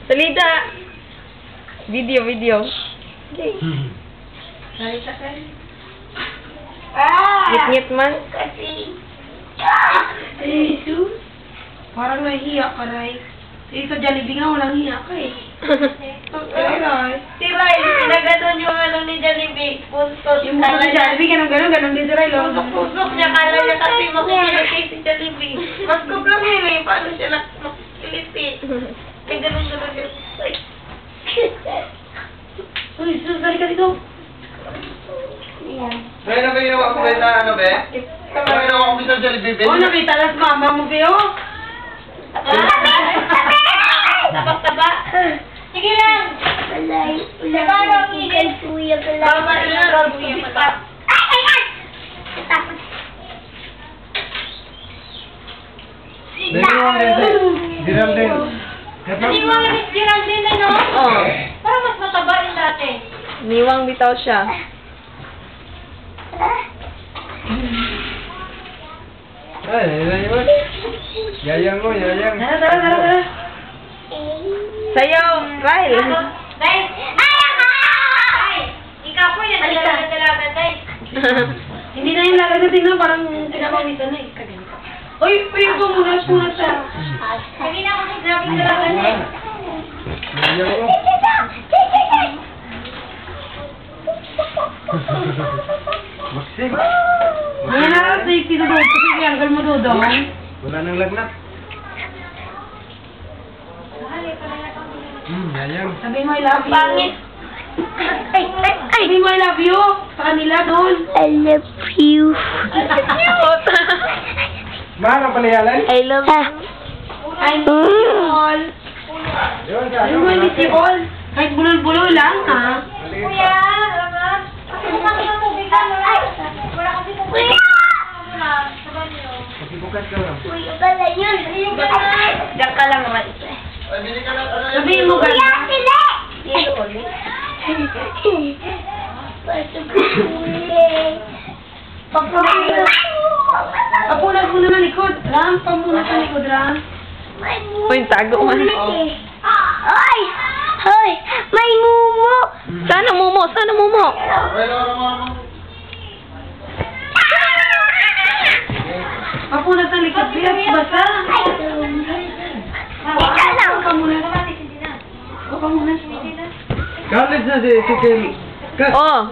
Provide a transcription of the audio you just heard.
Salita! Video. Okay. Salita kayo. Ngit-ngit man. Jesus. Parang nahihiya ka, Ray. Sa Jollibee nga, walang hiya ka eh. Si Ray, nagano'n yung ano ni Jollibee. Puntot. Yung mga sa Jollibee, ganun din si Ray. Pusok niya, kala niya kasi makikilit kay si Jollibee. Magkop lang yun eh. Paano siya makikiliti? May ganun yun. Uy, susari ka dito. May naginawa ko kayo na ano, be? May naginawa ko sa Jollibee, be? Oo, nakita las mama mo, Beo. Taba. Sige lang. Paano ang igay? Mama lang. Kuya pala. Geraldine. Niwang ni Geraldine, ano? Oh. Parang mas mataba rin dati. Niwang bitaw siya. Ay, yun. Yayang mo, yayang. Tara. Sayaw, Ryle. Day! Ay! Ikaw po yan. Dalaga, Day. Hindi na yung lalagay tingnan, parang pinapawisan na eh. Uy, punas siya. Hindi na ako si Grabe dalaga, Day. Yayang mo. Maksik. Ayan na, safety na doon. Sige, anggal mo doon. Wala nang lagnat. Yayang. Sabi mo, I love you. Pangit. Sabi mo, I love you. Sa kanila doon. I love you. Mahal ang palayalan? I love you. I miss you all. Yun, Sabi mo, I miss you all. Kahit bulol-bulol lang, ha? Kuya, Ramat. Kasi bukang yung tubig ka, Ay! Wala kasi tubig. Wala. Saban nyo. Pasibukas ka lang. Kuya pala yun. Diyan ka lang naman. Ay, bili ka lang. Sabihin mo, Kuya, gano'n. sila! Yelo ulit. Papunas mo naman likod. Ram, pamunas sa likod, Ram. Uy, tago man. Ay! Hoy! May mumu! Sana mumo. Ay, naman. Papunas sa likod. Biyak, basa. Ikaw lang! Pamunas. Pamunas. College na si Kel. Oh,